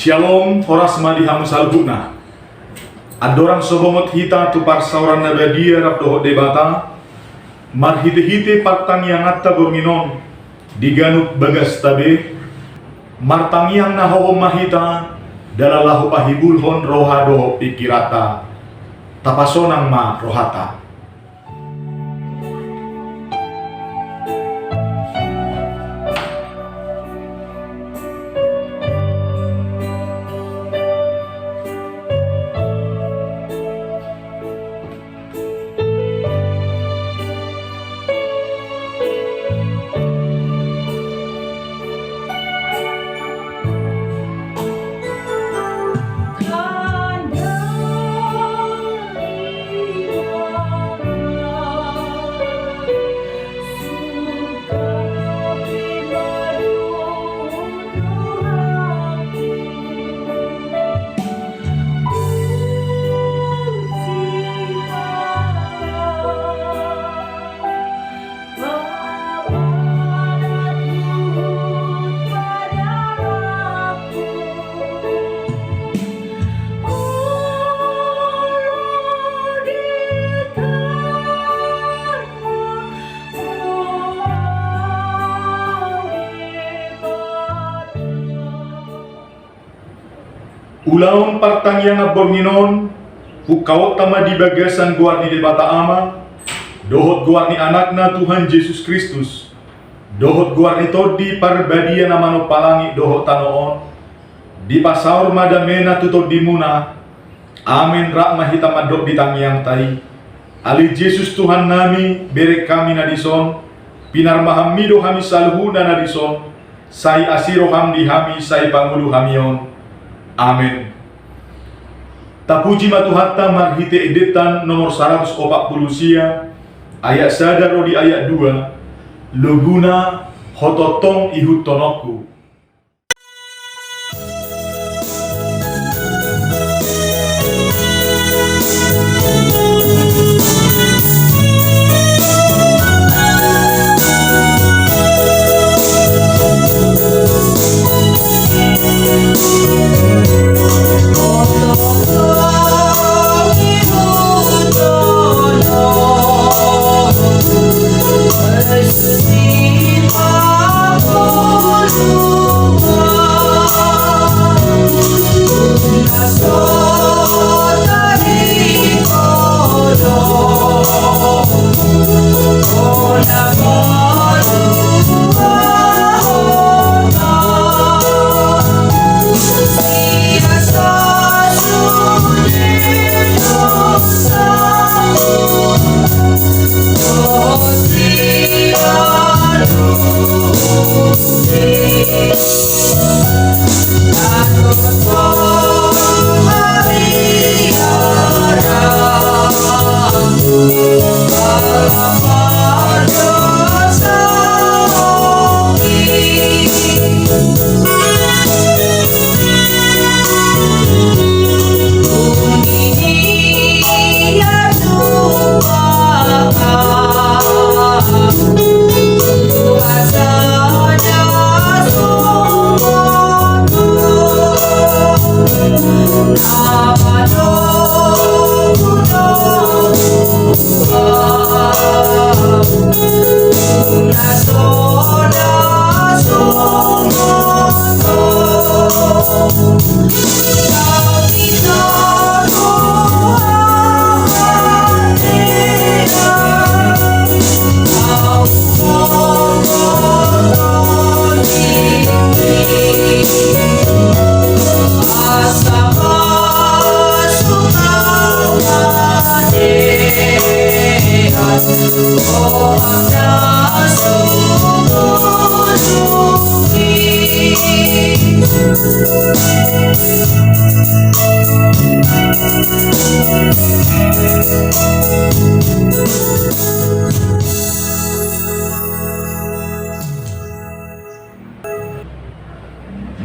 Shalom, horas madihamu salbuna. Adorang sobomot hita tupar sauran nabadia rap dohot debata. Mar hite-hite partang yang atta gorminon diganuk bagas tabe. Martang yang naho mahita dalalahu pahibulhon roha doho pikirata. Tapasonang ma rohata. Ulaon partang yang abornginon hukawot tama di bagasan guarni debata ama dohot guarni anakna Tuhan Yesus Kristus dohot guarni todi parbadia namano palangi dohot tanoon di pasaur madamena tutod dimuna amin rak mahita madok ditangiang tai ali Yesus Tuhan nami berek kami nadison pinar mahamido hami salhuna nadison sai asiro hamdi hami sai pangulu hamion. Amin. Tapuji matuhatta marhite edetan nomor 140 sia ayat sadaro di ayat 2 luguna hototong ihut tonoku.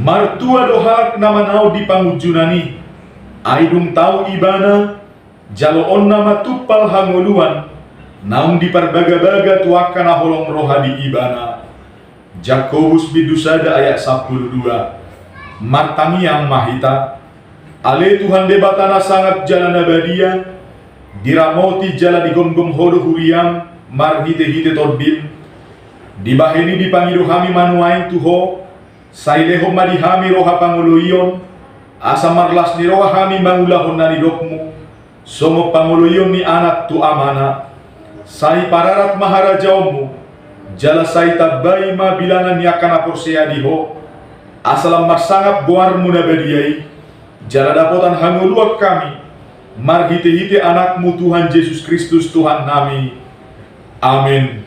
Martua dohak nama nau di pangujunani aidung tau ibana jalo on nama tupal hangoluan naung di parbaga-baga tuakana holong roha di ibana Jakobus bidusada ayat 12 martangiang mahita. Ale Tuhan debatana sangat jalan abadia, diramoti jala digomgom hodo huriam, marhite-hite todbim, dibaheni dipangido hami manuain tuho, saileho madihami roha panguluyon, asa marlas ni roha hami mangulahon na ni dokmu, somo panguluyon ni anak tu amana, sai pararat maharajaomu, jala sai tabai ma bilangan yakana porsea diho, asalam marsangap goarmu nabadiai, jala dapotan hanguluak kami, marhite-hite anakmu Tuhan Yesus Kristus Tuhan nami. Amin.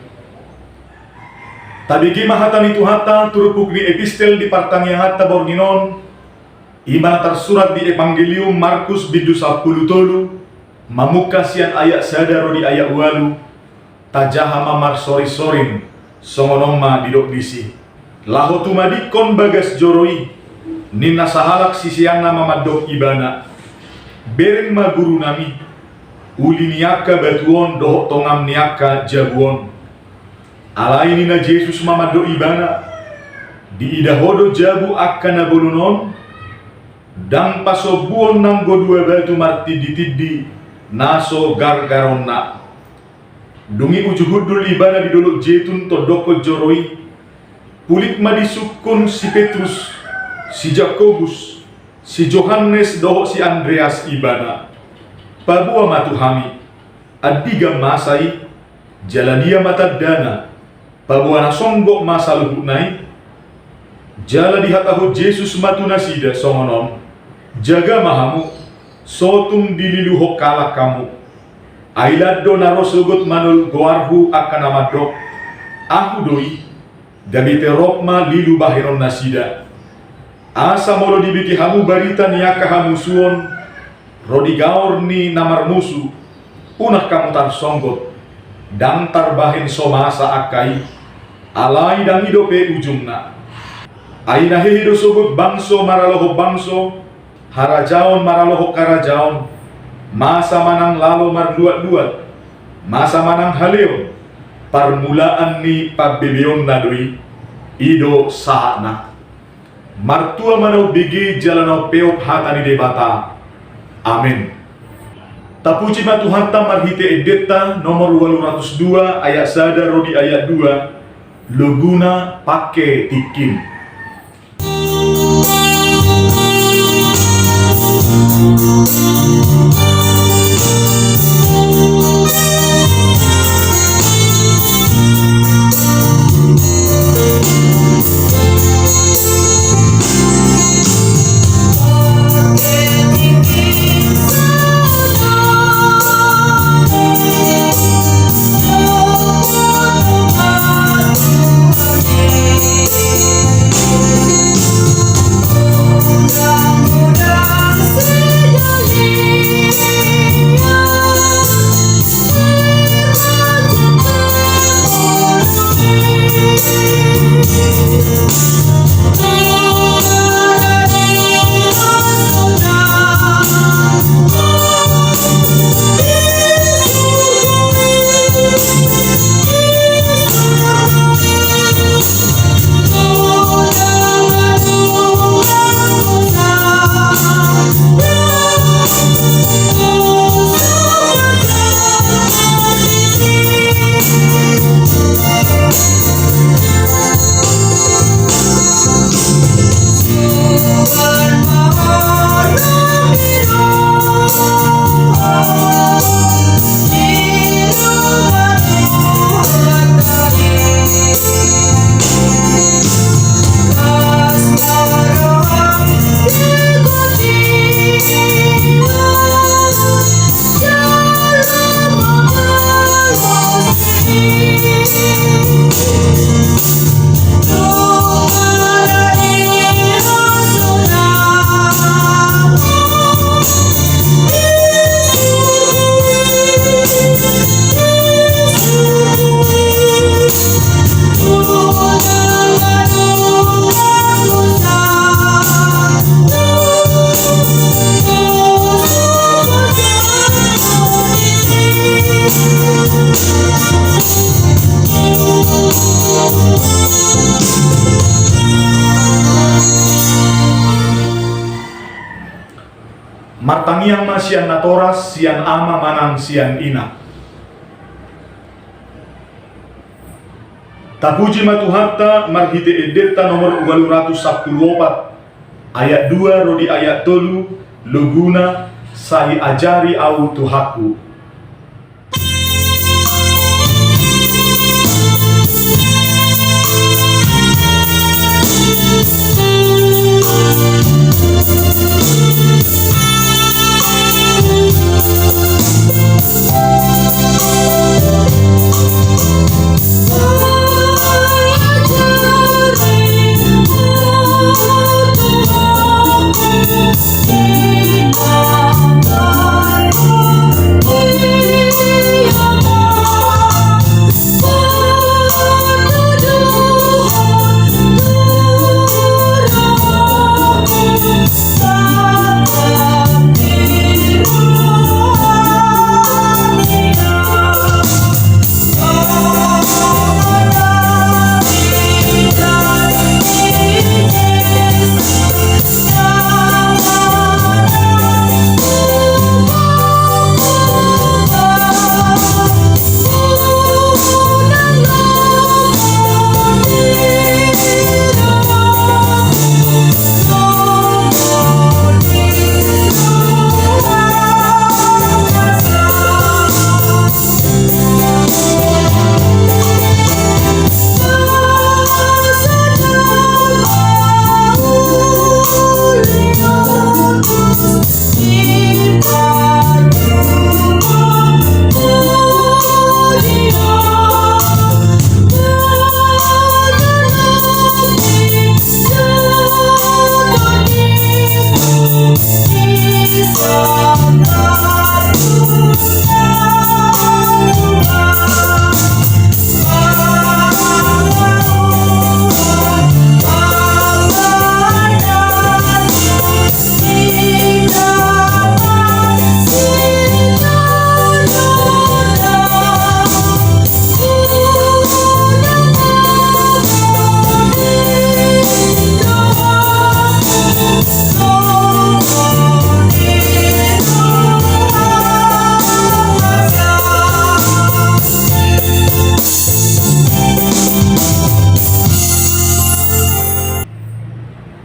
Tabigi mahatani Tuhata turupuk ni epistel di partangi hatta borginon, iman tersurat di Evangelium Markus bidu 10 tolu, mamukasian ayat sadaro di ayat walu, tajahama marsori-sorin, songonoma didok disi. Laho tumadikon bagas joroi, nina sahalak sisiang nama madok ibana. Beren ma guru nami, uli niaka batuon dohok tongam niaka jabuon. Alai nina Yesus mamado ibana, di idahodo jabu akan nabolunon, dang pasobuon nang godua batu marti ditidi, naso gargaronna. Dungi ujuhudul ibana di dolok jetun to doko joroi, pulit madisukun si Petrus, si Jakobus, si Johannes dohok si Andreas ibana. Pabua matuhami, adiga masai, jaladia mata dana, pabua na songgok masa luhut nai, jala dihatahu Yesus matu nasida songonom, jaga mahamu, sotum dililuhok kalak kamu, ailado narosugot manul goarhu akan amadok, aku doi, gabite rokma lilu bahiron nasida, asa molo dibiki hamu barita niaka hamu suon, rodi gaor ni namar musu, unak kamu tar songgot, dan tarbahin somasa akai, alai dan hidope ujungna. Aina hido sogut bangso maraloho bangso, harajaon maraloho karajaon, masa manang lalo marluat-luat, masa manang haleo, permulaan ni pagbibion nadui, ido sahana. Martua manau bigi jalanau peop hatani debata. Amin. Tapuji ma Tuhan marhite edeta nomor 802 ayat sada rodi ayat 2, luguna pake tikin. masian natoras sian ama manang sian ina. Tapuji matuhatta marhite edeta nomor 214 ayat 2 rodi ayat 3 luguna sahi ajari au Tuhaku.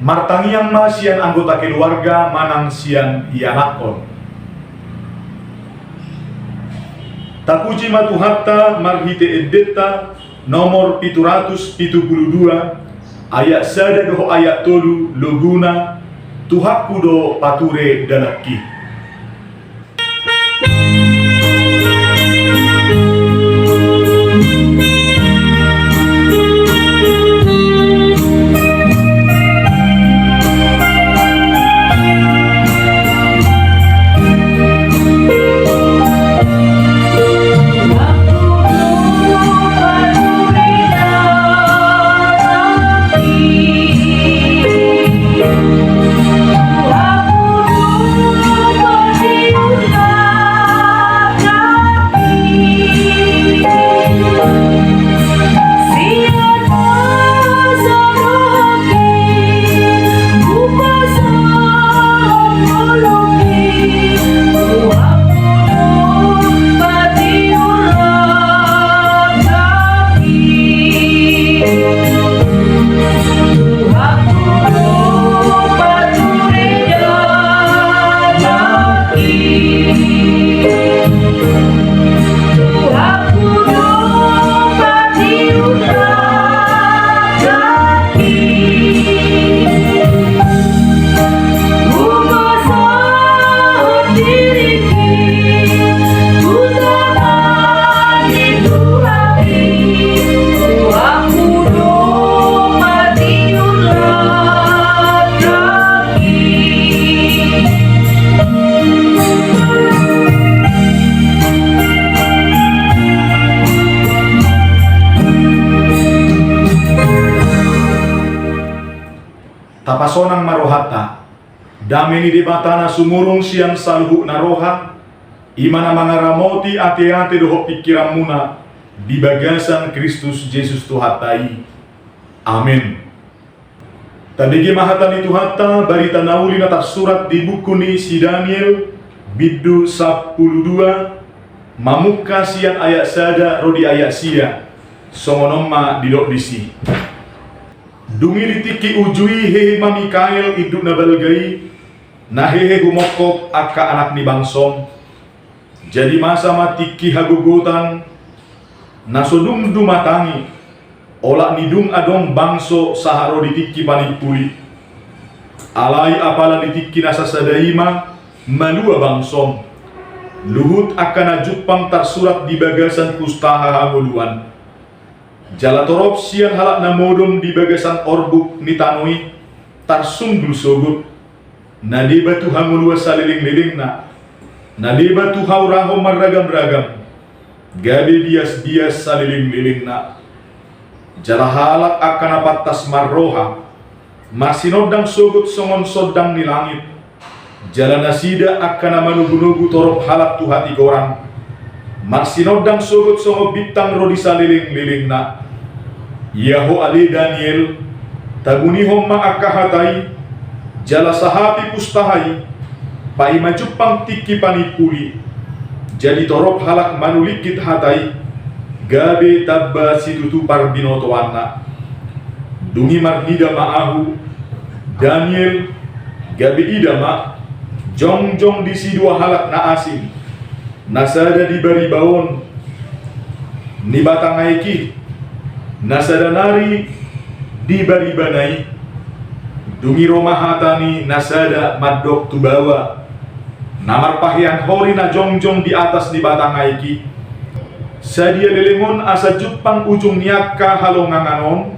Martangiang ma sian anggota keluarga manang sian ianakon. Tapuji matuhatta marhite edeta nomor 772 ayat 1 doho ayat 3 luguna Tuhaku do pature dalaki. Tapasonang marohata, dameni debatana sumurung siang salhu naroha, imana mangaramoti ate-ate doho pikiran muna di bagasan Kristus Yesus Tuhatai. Amin. Tadigi mahatan itu hatta barita nauli na surat di buku ni si Daniel Biddu 12 mamuka sian ayat sada rodi ayat sia songonomma didok disi. Dungi ditiki ujui hehe mamikael iduk nabalgai nah hehe humokop aka anak ni bangsom. Jadi masa matiki hagugutan nasodum dumatangi olak nidung adong bangso saharo ditiki panipuli. Alai apala ditiki nasa sadaima malua bangsom. Luhut akan ajupang tersurat di bagasan kustaha hanguluan. Jalatorop sian halak namodom di bagasan orbuk nitanui tarsundul sogut. Nadi batu hangulua saliling-liling nadi batu hauraho maragam-ragam. Gabe bias-bias saliling-liling Jala halak akan apatas marroha. Masinodang sogut songon sodang ni langit. Jala nasida akan amanugu-nugu torop halak tu hati gorang. Marsinodang sogut songo bitang rodi saliling-liling Yaho ali Daniel tabunihom ma'akahatai jala sahapi pustahai pai majupang tiki panipuli. Jadi torop halak manulikit hatai gabe tabba situtu parbinotoanna. Dungi marnida ma'ahu Daniel gabe idama jong-jong di si dua halak na asing nasada di bari bawon ni batang aiki nasada nari di bari banai. Dungi romahatani nasada madok tubawa namar pahian hori na jong-jong di atas di batang aiki. Sadia lelengon asa jupang ujung niaka halonganganon.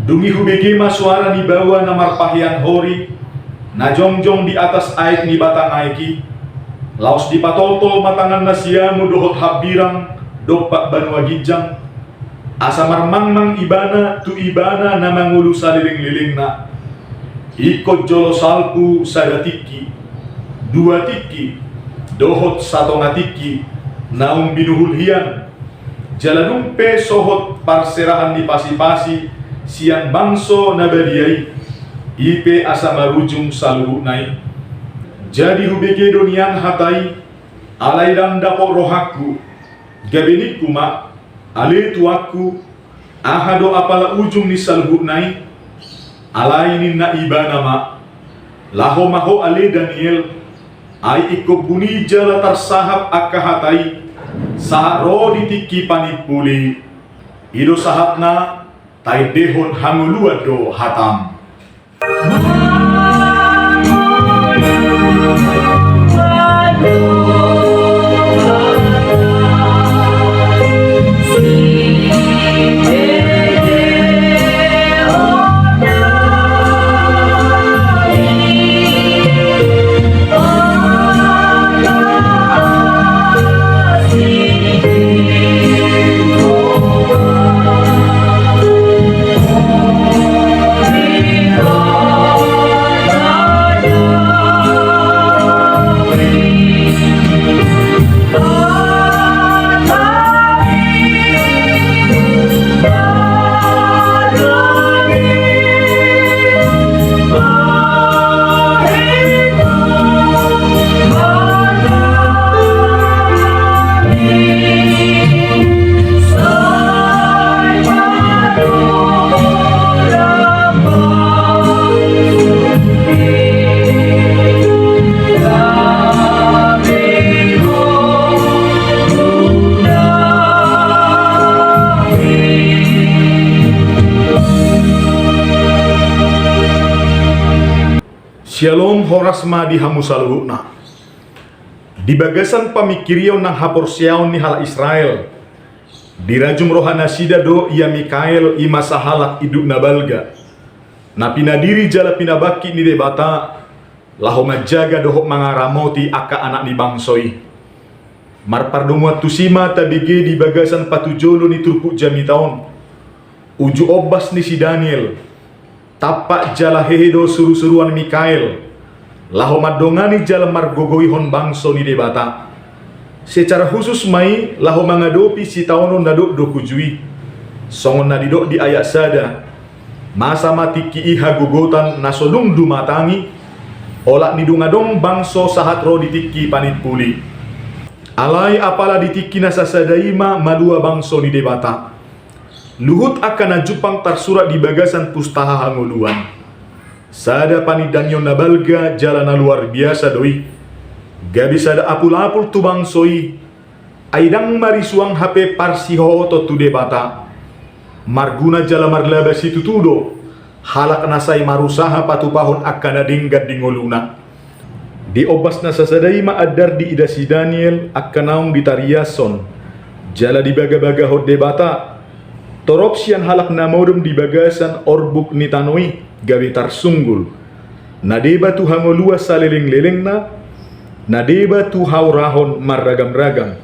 Dungi hubege suara ni bawa namar pahian hori na jong-jong di atas aik ni batang aiki. Laos di patol-tol matangan nasiamu dohot habirang dopak banua gijang. Asa marmang-mang ibana tu ibana na mangulu saliling-liling Ikot jolo salpu sadatiki 2 tiki dohot satonga tiki naum binuhul hian. Jalanumpe sohot parserahan di pasi-pasi siang bangso nabadiai ipe asa marujung saluhu nai. Jadi hubege donian hatai alai dan dapok rohaku gabeniku ale tuaku ahado apala ujung ni saluhu nai alai ninna ibana laho maho ale Daniel ai iko buni jala tarsahap akahatai saharo ditiki panipuli ido sahatna tai dehon hangulua do hatam. Shalom horasma di hamusaluhna. Di bagasan pamikirion nang haporsiaon ni hal Israel. Di rajum rohana sida do ia Mikael ima sahalak iduk nabalga. Na pinadiri jala pinabaki ni debata laho majaga dohok mangaramoti aka anak ni bangsoi. Marpardumuat tusima tabige di bagasan patujolo ni turpuk jamitaon. Uju obas ni si Daniel. Tapak jala hehedo suru-suruan Mikael laho madongani jala margogoi hon bangso ni debata. Secara khusus mai laho mangadopi si taono nadok dokujui songon nadidok di ayat sada masa mati ki iha gogotan nasodung dumatangi Olak ni dungadong bangso sahat ro ditiki panit puli. Alai apala ditiki nasa sadaima madua bangso ni debata. Luhut akan najupang tersurat di bagasan pustaha hangoluan. Sada panidangyon nabalga jalana luar biasa doi. Gabi sada apul-apul tu bangsoi. Aidang marisuang HP parsiho to tu debata. Marguna jala marlaba situ tudo. Halak nasay marusaha patupahon akan nadinggat di ngoluna. Di obas na sasaday maadar di ida si Daniel akan naong di tariason. Jala di baga-baga hot debata. Torop siyan halak na modem di bagasan orbuk ni tanoi gabi tarsunggul. Nadeba tu hangolua sa leleng-leleng na. Nadeba tu haurahon marragam-ragam.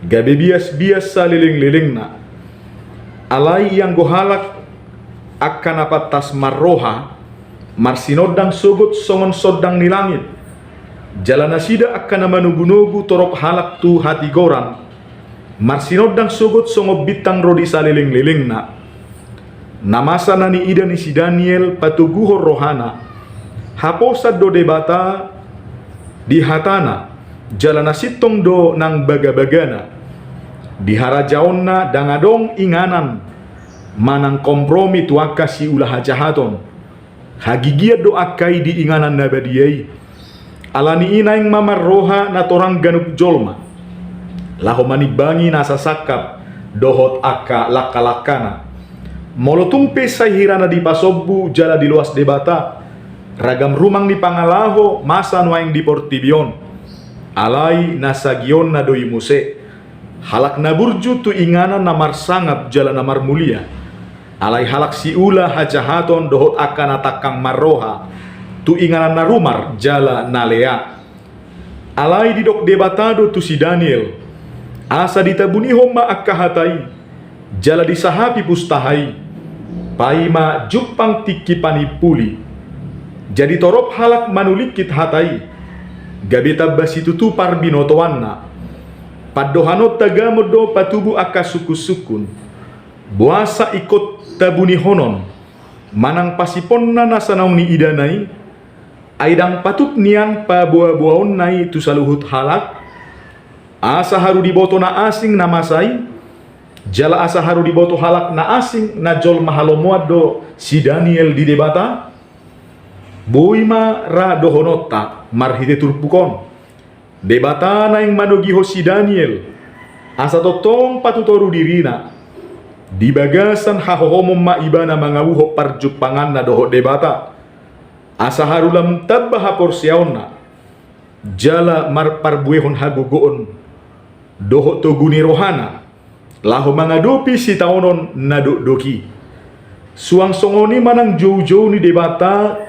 Gabi bias-bias sa leleng-leleng na. Alay yang gohalak akan apat tas marroha marsinodang sugut songon sodang ni langit. Jalana sida akan manugu-nugu torop halak tu hati goran marsinodang sugut songo bitang rodi saleleng-leleng na. Namasa na ni ida ni si Daniel patuguhor rohana haposad do debata di hatana jalana sitong do nang baga-bagana di harajaon na dangadong inganan manang kompromi tuaka si ulah jahaton hagigiat do akai di inganan nabadiyai alani inaing mamar roha na torang ganup jolma laho manibangi nasa sakap dohot akka laka-lakana molotumpe sahirana di pasobbu jala di luas debata ragam rumang ni pangalaho masa nuaing di portibion alai nasagion na doi muse halak na burju tu inganan namar sangap jala namar mulia alai halak si ula hajahaton dohot akan atakang marroha tu inganan na rumar jala nalea alai didok debatado tu si Daniel asa ditabuni homa akkahatai jala disahapi pustahai paima jupang tiki panipuli jadi torop halak manulikit hatai gabi tabbasi tutu parbinotoanna paddohanot tagamodo patubu akka suku-sukun buasa ikut tabuni honon manang pasipon na nasanaw ni idanay aidang patut niang pa buah-buahon nai tu saluhut halak asa haru diboto na asing na masay jala asa haru diboto halak na asing na jol mahalomuad do si Daniel di debata boima ra dohonota marhite turpukon debata na yang manugiho si Daniel asa totong patutoru dirina di bagasan hahohomom maibana mangawuho parjupangan na doho debata asa harulam tabbaha porsiaon na jala marparbuehon hagugoon doho to guni rohana laho mangadopi si taonon na doki suang songoni manang jow-jow ni debata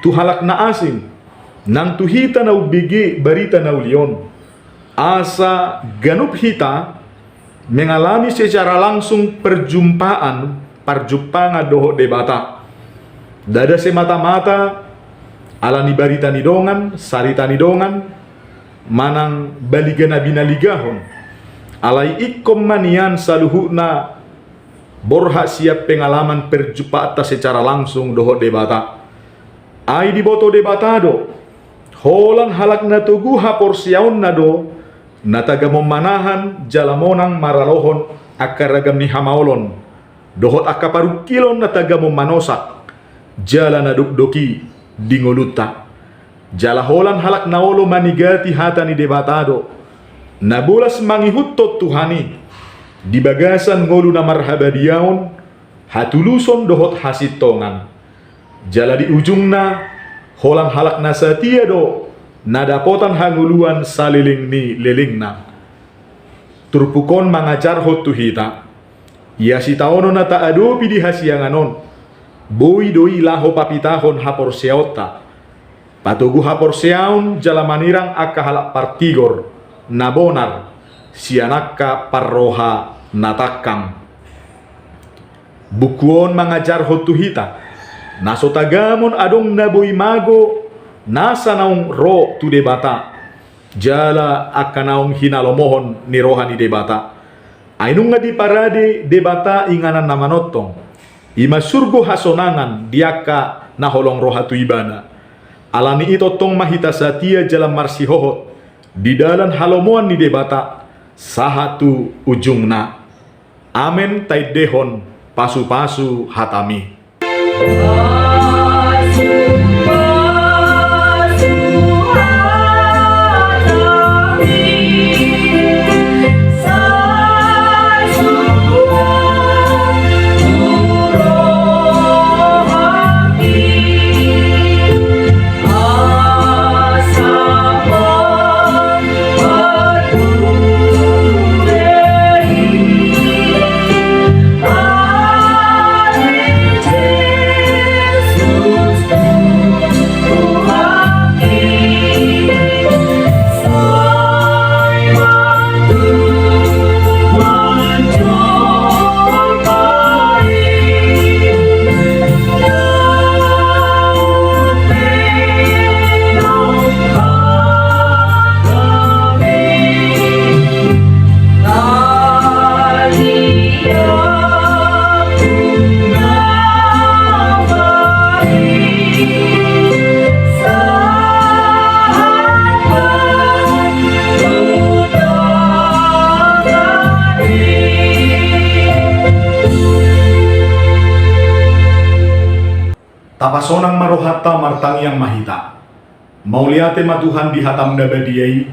tu halak na asing nang tuhita na ubigi barita na ulion asa ganup hita mengalami secara langsung parjumpaan doho debata dada semata-mata ala ni barita ni dongan sarita ni dongan manang baliga na binaligahon alai ikom manian saluhuna borha siap pengalaman perjumpa atas secara langsung doho debata ai diboto debatado holan halak na tuguha porsiaon na do nataga memanahan jalamonang maralohon akaragam ni hamaolon dohot akaparukilon nataga memanosak jala nadukdoki dingoluta jala holan halak naolo manigati hata ni debatado nabulas mangihutot tuhani di bagasan ngolu na marhabadiaon hatuluson dohot hasitongan jala di ujungna holan halak nasatia do nadapotan hanguluan saliling ni lelingna turpukon mangajar hot tuhita ya si taono na taadopi di hasianganon boy doi laho papitahon haporseota patugu haporseaon jala manirang akka halak partigor nabonar sianakka parroha natakang bukuon mangajar hot tuhita nasotagamon adong naboy mago nasa naung ro tu debata jala akan naung hinalomohon ni rohani debata ainung nga di parade debata inganan namanotong ima surgo hasonangan diaka naholong roha tu ibana Alani ito tong mahita satia jalan marsihohot di dalam halomuan ni debata sahatu ujungna. Amen taidehon pasu-pasu hatami. Tapasonang marohata martangi yang mahita. Mauliate matuhan di hatam dabadiai,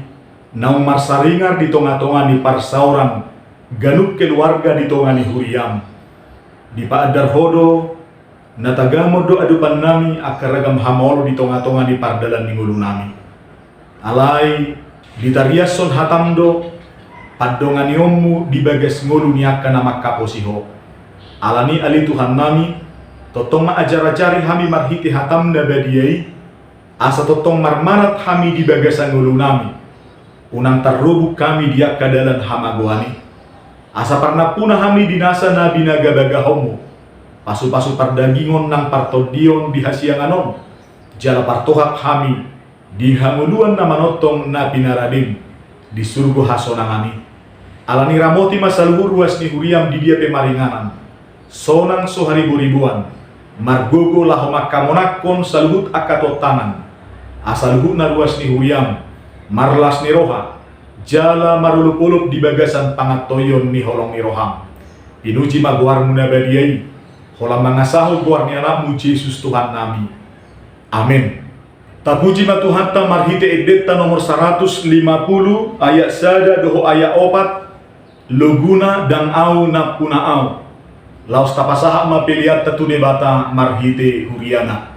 naung marsaringar di tonga-tonga ni parsauran, ganuk keluarga di tonga ni huriam. Di paadar hodo, natagamodo adupan nami akaragam hamol di tonga-tonga ni pardalan ni ngulu nami. Alai, di tariason hatamdo, padongan yomu di bagas ngulu niaka nama kaposiho. Alani ali Tuhan nami, totong maajar-ajari hami marhiti hatam na badiai, asa totong marmanat hami di bagasan ngulu nami, unang tarubuk kami dia kadalan hamaguani, asa parna punah hami dinasa na binagabaga homo, pasu-pasu pardagingon nang partodion di hasianganon, jala partohak hami, di hanguluan na manotong na pinaradim, di surgo hasonangani, alani ramoti masaluhur ruas ni huriam di dia pemaringanan, sonang soharibu-ribuan, margogo lahomakkamonakon saluhut akatotanan, asaluhut na ruas ni huriam, marlas ni roha, jala marulup-ulup di bagasan pangatoyon ni holong ni roham, pinuji maguar munabadiai, holam mangasahu guar ni anakmu Yesus Tuhan nami. Amin. Tapuji ma Tuhan ta marhite edeta nomor 150 ayat sada doho ayat opat, loguna dan au na puna au. Laos tapasaha mapiliat tatune bata marhite huriana.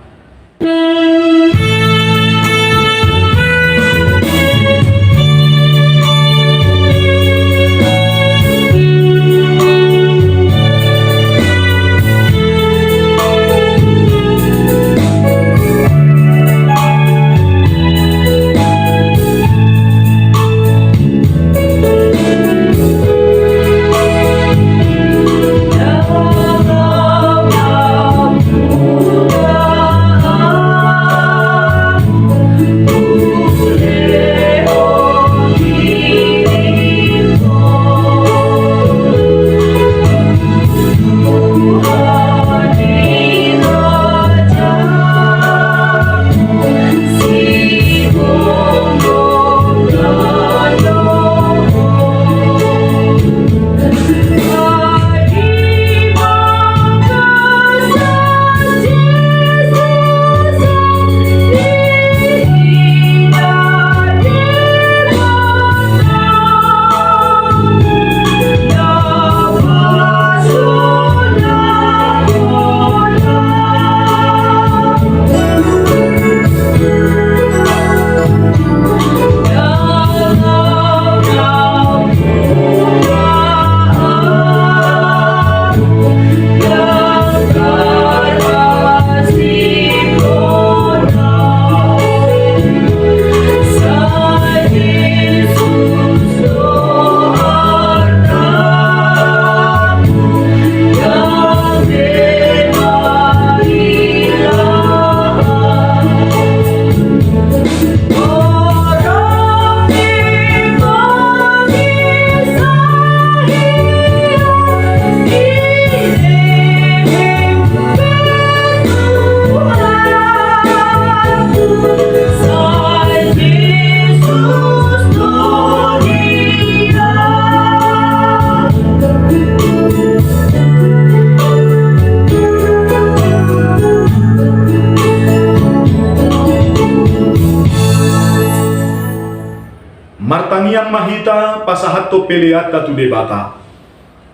mahita pasahat to peleata tu debata.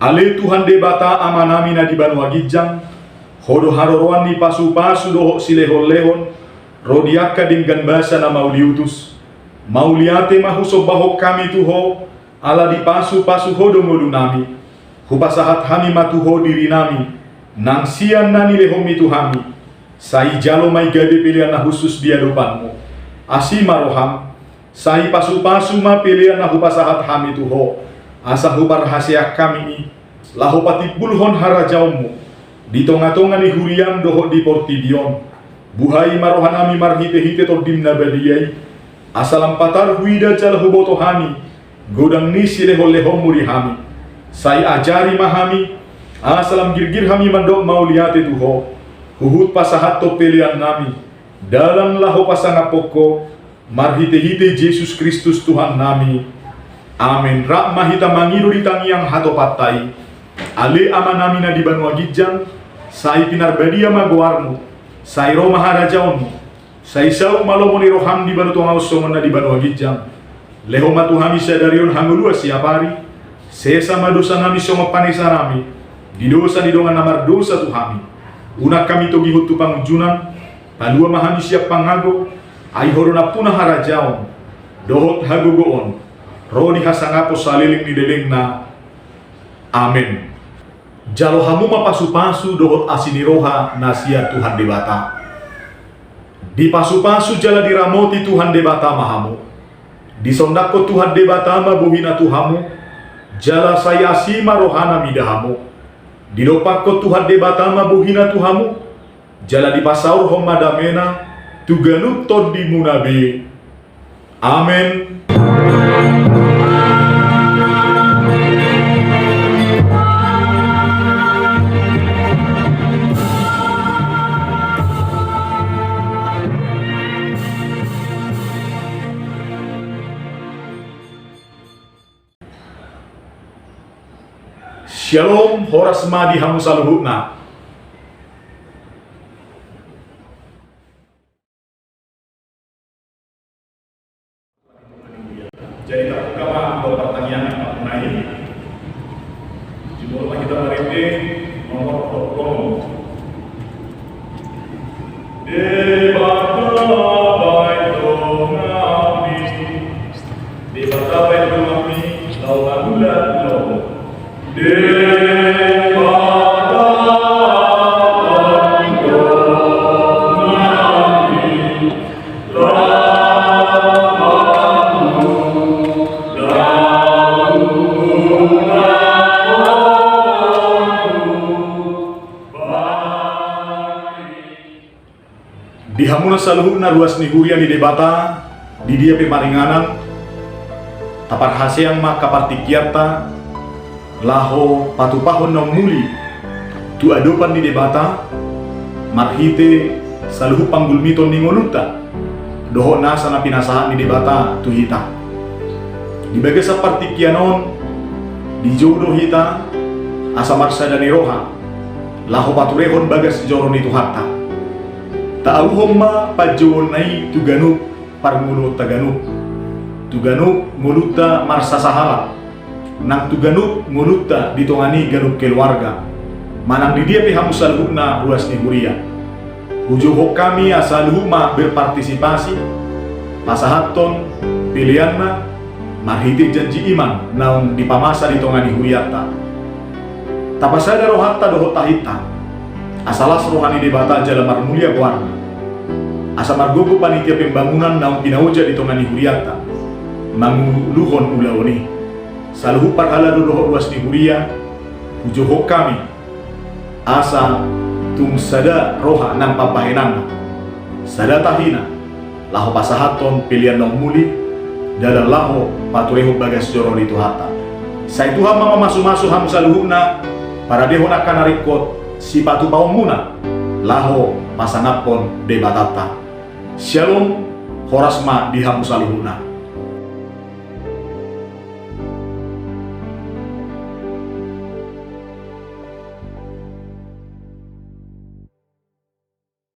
Ale Tuhan debata amanami na di Banua Gijang, hodo haroroan ni pasu-pasu doho silehon-lehon, rodiaka dinggan basa na mauliutus. Mauliate mahuso bahok kami tuho, ala di pasu-pasu hodo ngodu nami. Hupasahat hami matuho diri nami, nang sian nani lehomi tuhami. Sai jalo mai gade pilihan na khusus dia depanmu. Asi maroham, sai pasu-pasu ma pilihan na hupasahat hami tuho. Asa hupar hasia kami ni, laho pati bulhon harajaumu. Di tonga-tonga ni huriam doho di portidion. Buhai marohanami marhite-hite to dimna badiyai. Asalam patar huida jala huboto hami. Godang ni sileho-leho muri hami. Sai ajari mahami. Asalam girgir hami mandok mauliate tuho. Huhut pasahat to pilihan nami. Dalam laho pasangapoko. Marhite-hite Yesus Kristus Tuhan nami. Amin. Rak mahita mangiru di tangiang hato patai. Ale amanami na di Banua Gijang. Sai pinar badia magoarmu. Sai roma harajaunmu. Sai sau malomoni roham di Banu Tongau somona di Banua Gijang. Leho matuhami sadarion hangulua siapari. Sesa madosa nami songo panesa nami. Di dosa di dongan namar dosa tuhami. Unak kami togi hutu pangujunan. Palua mahami siap pangago. Aihorona punah harajaun. Dohot hagogoon. Rodi hasangapo saliling ni delengna. Amin. Jalo hamu mapasu-pasu dohot asiniroha nasia Tuhan debata. Di pasu-pasu jala diramoti Tuhan debata mahamu. Di sondako Tuhan debata mabuhina Tuhamu. Jala saya asima rohana midahamu. Di dopako Tuhan debata mabuhina Tuhamu. Jala di pasaur homadamena. Tuganuk tod di munabe. Amin. Shalom, horas madi hamu saluhutna. Jadi tak kama buat pertanyaan yang mengenai jumlah kita merente nomor program debata baik kami laulah di hamuna saluhuna ruas nihurian di debata di dia pemaringanan tapar haseang maka partikiata laho patupahon nong muli tu adopan di debata marhite saluhu panggulmiton ningoluta doho nasa na pinasahan di debata tu hita di bagasa partikianon di jodoh hita asa marsa dan roha laho paturehon bagas joron itu hatta Tauhom ma pajawon nai tuganuk parmulo taganuk. Tuganuk nguluta marsa sahala. Nang tuganuk nguluta ditongani ganuk keluarga. Manang di dia pihamu saluhna ruas nihuria. Hujuhok kami asaluhuma berpartisipasi. Pasahaton pilihanna marhiti janji iman naung dipamasa ditongani huriata. Tapasada rohatta dohot tahita. Asalas rohani debata jala marmulia warna. Asa margogo panitia pembangunan naung pinauja di tongani huriata. Manguluhon ulaoni. Saluhu parhalado doho ruas di huria. Ujohok kami. Asa tung sada roha nang papahenana. Sada tahina. Laho pasahaton pilihan nong muli. Dada laho patureho bagas joron itu hata. Saituha mama masu-masu ham saluhuna. Para dehon akan narikot. Si patu paumuna laho pasanapon debatata. Shalom horasma di hamu saluhuna.